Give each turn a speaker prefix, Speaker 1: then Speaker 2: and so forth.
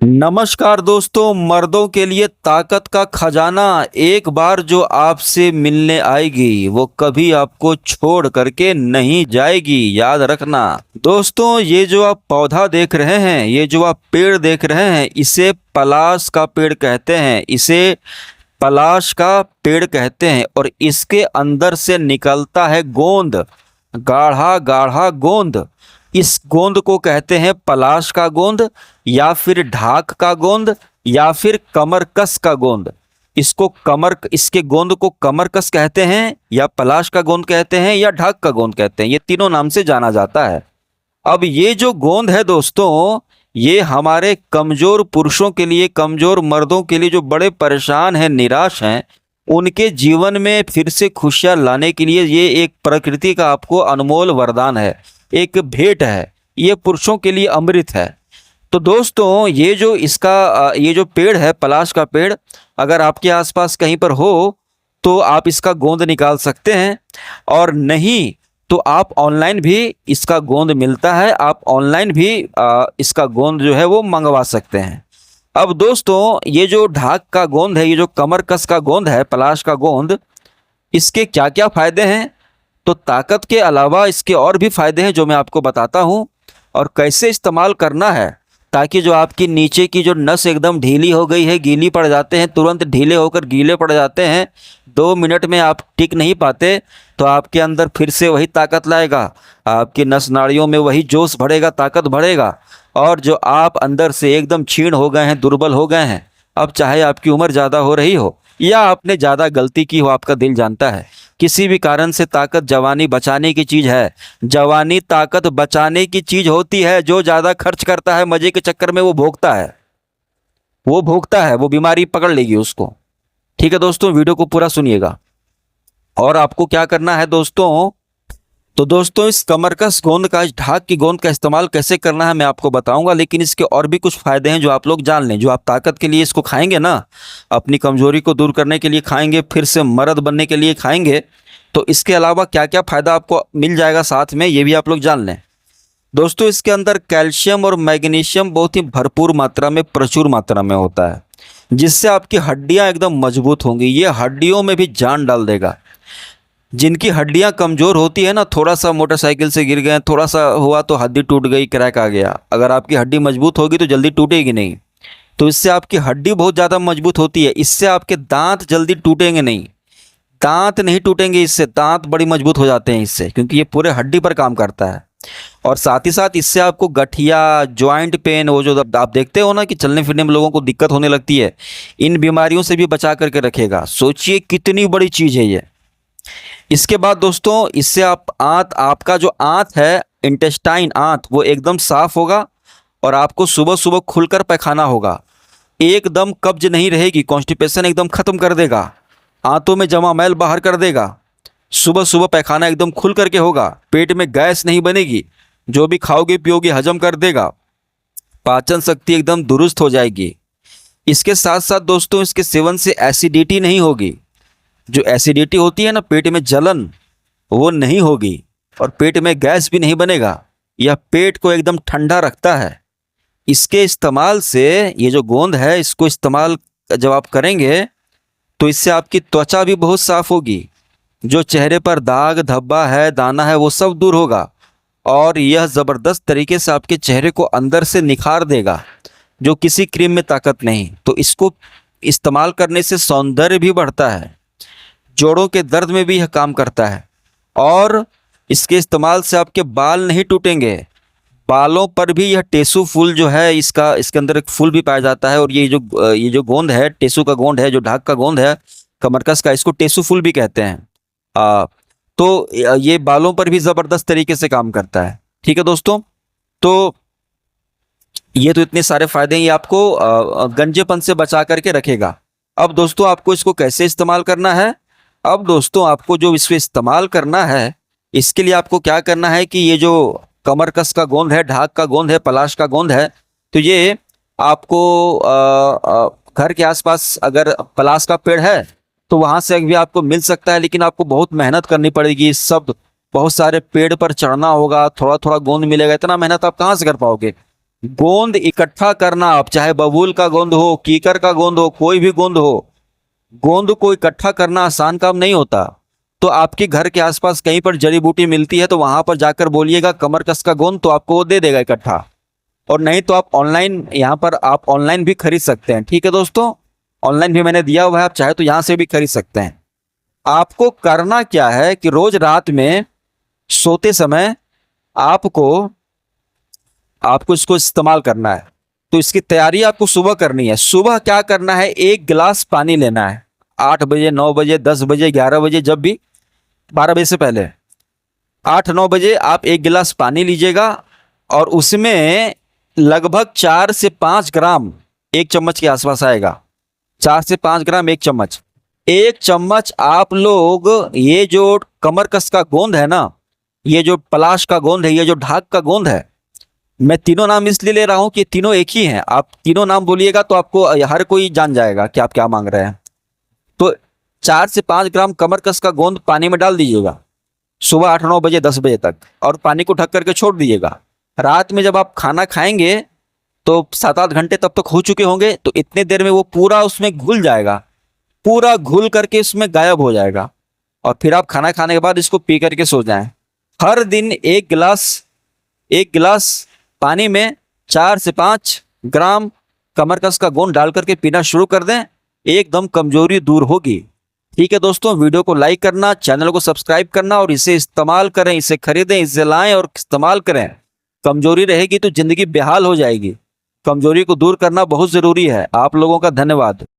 Speaker 1: नमस्कार दोस्तों, मर्दों के लिए ताकत का खजाना एक बार जो आपसे मिलने आएगी वो कभी आपको छोड़ करके नहीं जाएगी, याद रखना। दोस्तों, ये जो आप पौधा देख रहे हैं, ये जो आप पेड़ देख रहे हैं, इसे पलाश का पेड़ कहते हैं। इसे पलाश का पेड़ कहते हैं और इसके अंदर से निकलता है गोंद, गाढ़ा गाढ़ा गोंद। इस गोंद को कहते हैं पलाश का गोंद, या फिर ढाक का गोंद, या फिर कमरकस का गोंद। इसके गोंद को कमरकस कहते हैं, या पलाश का गोंद कहते हैं, या ढाक का गोंद कहते हैं। ये तीनों नाम से जाना जाता है। अब ये जो गोंद है दोस्तों, ये हमारे कमजोर पुरुषों के लिए, कमजोर मर्दों के लिए जो बड़े परेशान हैं, निराश हैं, उनके जीवन में फिर से खुशियां लाने के लिए ये एक प्रकृति का आपको अनमोल वरदान है, एक भेंट है। ये पुरुषों के लिए अमृत है। तो दोस्तों, ये जो पेड़ है, पलाश का पेड़, अगर आपके आसपास कहीं पर हो तो आप इसका गोंद निकाल सकते हैं, और नहीं तो आप ऑनलाइन भी, इसका गोंद मिलता है, आप ऑनलाइन भी इसका गोंद जो है वो मंगवा सकते हैं। अब दोस्तों, ये जो ढाक का गोंद है, ये जो कमरकस का गोंद है, पलाश का गोंद, इसके क्या क्या फायदे हैं? तो ताकत के अलावा इसके और भी फायदे हैं जो मैं आपको बताता हूँ, और कैसे इस्तेमाल करना है ताकि जो आपकी नीचे की जो नस एकदम ढीली हो गई है, गीली पड़ जाते हैं, तुरंत ढीले होकर गीले पड़ जाते हैं, 2 मिनट में आप टिक नहीं पाते, तो आपके अंदर फिर से वही ताकत लाएगा, आपकी नस नाड़ियों में वही जोश बढ़ेगा, ताकत बढ़ेगा। और जो आप अंदर से एकदम क्षीण हो गए हैं, दुर्बल हो गए हैं, अब चाहे आपकी उम्र ज़्यादा हो रही हो या आपने ज़्यादा गलती की हो, आपका दिल जानता है, किसी भी कारण से ताकत जवानी बचाने की चीज़ है। जवानी ताकत बचाने की चीज़ होती है। जो ज़्यादा खर्च करता है मज़े के चक्कर में, वो भोगता है, वो बीमारी पकड़ लेगी उसको। ठीक है दोस्तों, वीडियो को पूरा सुनिएगा। और आपको क्या करना है दोस्तों, तो दोस्तों, इस कमरकस गोंद का, इस ढाक की गोंद का इस्तेमाल कैसे करना है मैं आपको बताऊंगा, लेकिन इसके और भी कुछ फायदे हैं जो आप लोग जान लें। जो आप ताकत के लिए इसको खाएंगे ना, अपनी कमजोरी को दूर करने के लिए खाएंगे, फिर से मर्द बनने के लिए खाएंगे, तो इसके अलावा क्या क्या फायदा आपको मिल जाएगा साथ में, ये भी आप लोग जान लें। दोस्तों, इसके अंदर कैल्शियम और मैग्नीशियम बहुत ही भरपूर मात्रा में, प्रचुर मात्रा में होता है, जिससे आपकी हड्डियां एकदम मजबूत होंगी। ये हड्डियों में भी जान डाल देगा। जिनकी हड्डियां कमज़ोर होती है ना, थोड़ा सा मोटरसाइकिल से गिर गए, थोड़ा सा हुआ तो हड्डी टूट गई, क्रैक आ गया, अगर आपकी हड्डी मजबूत होगी तो जल्दी टूटेगी नहीं। तो इससे आपकी हड्डी बहुत ज़्यादा मजबूत होती है, इससे आपके दांत जल्दी टूटेंगे नहीं, दांत नहीं टूटेंगे इससे, दांत बड़ी मजबूत हो जाते हैं इससे, क्योंकि ये पूरे हड्डी पर काम करता है। और साथ ही साथ इससे आपको गठिया, जॉइंट पेन, वो जो आप देखते हो ना कि चलने फिरने में लोगों को दिक्कत होने लगती है, इन बीमारियों से भी बचा करके रखेगा। सोचिए कितनी बड़ी चीज़ है ये। इसके बाद दोस्तों, इससे आपका जो आंत है, इंटेस्टाइन, आंत, वो एकदम साफ होगा, और आपको सुबह सुबह खुलकर पैखाना होगा, एकदम कब्ज नहीं रहेगी, कॉन्स्टिपेशन एकदम खत्म कर देगा, आंतों में जमा मैल बाहर कर देगा। सुबह सुबह पैखाना एकदम खुल करके होगा, पेट में गैस नहीं बनेगी, जो भी खाओगे पियोगे हजम कर देगा, पाचन शक्ति एकदम दुरुस्त हो जाएगी। इसके साथ साथ दोस्तों, इसके सेवन से एसिडिटी नहीं होगी। जो एसिडिटी होती है ना, पेट में जलन, वो नहीं होगी, और पेट में गैस भी नहीं बनेगा। यह पेट को एकदम ठंडा रखता है। इसके इस्तेमाल से, ये जो गोंद है, इसको इस्तेमाल जब आप करेंगे तो इससे आपकी त्वचा भी बहुत साफ होगी। जो चेहरे पर दाग धब्बा है, दाना है, वो सब दूर होगा, और यह ज़बरदस्त तरीके से आपके चेहरे को अंदर से निखार देगा, जो किसी क्रीम में ताकत नहीं। तो इसको इस्तेमाल करने से सौंदर्य भी बढ़ता है, जोड़ों के दर्द में भी यह काम करता है, और इसके इस्तेमाल से आपके बाल नहीं टूटेंगे। बालों पर भी यह टेसू फूल जो है, इसके अंदर एक फूल भी पाया जाता है, और ये जो गोंद है, टेसू का गोंद है, जो ढाक का गोंद है, कमरकस का, इसको टेसू फूल भी कहते हैं। तो ये बालों पर भी ज़बरदस्त तरीके से काम करता है। ठीक है दोस्तों, तो ये तो इतने सारे फायदे हैं, ये आपको गंजेपन से बचा करके रखेगा। अब दोस्तों, आपको इसको कैसे इस्तेमाल करना है? अब दोस्तों, आपको जो इसको इस्तेमाल करना है, इसके लिए आपको क्या करना है कि ये जो कमरकस का गोंद है, ढाक का गोंद है, पलाश का गोंद है, तो ये आपको घर के आसपास अगर पलाश का पेड़ है तो वहाँ से भी आपको मिल सकता है, लेकिन आपको बहुत मेहनत करनी पड़ेगी। सब बहुत सारे पेड़ पर चढ़ना होगा, थोड़ा थोड़ा गोंद मिलेगा, इतना मेहनत आप कहाँ से कर पाओगे? गोंद इकट्ठा करना, आप चाहे बबूल का गोंद हो, कीकर का गोंद हो, कोई भी गोंद हो, गोंद को इकट्ठा करना आसान काम नहीं होता। तो आपके घर के आसपास कहीं पर जड़ी बूटी मिलती है तो वहां पर जाकर बोलिएगा कमरकस का गोंद, तो आपको वो दे देगा इकट्ठा। और नहीं तो आप ऑनलाइन, यहाँ पर आप ऑनलाइन भी खरीद सकते हैं। ठीक है दोस्तों, ऑनलाइन भी मैंने दिया हुआ है, आप चाहे तो यहाँ से भी खरीद सकते हैं। आपको करना क्या है कि रोज रात में सोते समय आपको आपको इसको इस्तेमाल करना है। तो इसकी तैयारी आपको सुबह करनी है। सुबह क्या करना है, 1 गिलास पानी लेना है। 8 बजे, 9 बजे, 10 बजे, 11 बजे, जब भी, 12 बजे से पहले 8-9 बजे आप 1 गिलास पानी लीजिएगा और उसमें लगभग 4 से 5 ग्राम, 1 चम्मच के आसपास आएगा, 4 से 5 ग्राम, 1 चम्मच, 1 चम्मच आप लोग ये जो कमरकस का गोंद है ना, ये जो पलाश का गोंद है, ये जो ढाक का गोंद है, मैं तीनों नाम इसलिए ले रहा हूं कि तीनों एक ही हैं। आप तीनों नाम बोलिएगा तो आपको हर कोई जान जाएगा कि आप क्या मांग रहे हैं। तो 4 से 5 ग्राम कमरकस का गोंद पानी में डाल दीजिएगा सुबह 8-9 बजे, 10 बजे तक, और पानी को ढक करके छोड़ दीजिएगा। रात में जब आप खाना खाएंगे तो 7-8 घंटे तब तक हो चुके होंगे, तो इतने देर में वो पूरा उसमें घुल जाएगा, पूरा घुल करके इसमें गायब हो जाएगा। और फिर आप खाना खाने के बाद इसको पी करके सो जाएं। हर दिन 1 गिलास पानी में 4 से 5 ग्राम कमरकस का गोंद डाल करके पीना शुरू कर दें, एकदम कमजोरी दूर होगी। ठीक है दोस्तों, वीडियो को लाइक करना, चैनल को सब्सक्राइब करना और इसे इस्तेमाल करें, इसे खरीदें, इसे लाएं और इस्तेमाल करें। कमजोरी रहेगी तो जिंदगी बेहाल हो जाएगी। कमजोरी को दूर करना बहुत जरूरी है। आप लोगों का धन्यवाद।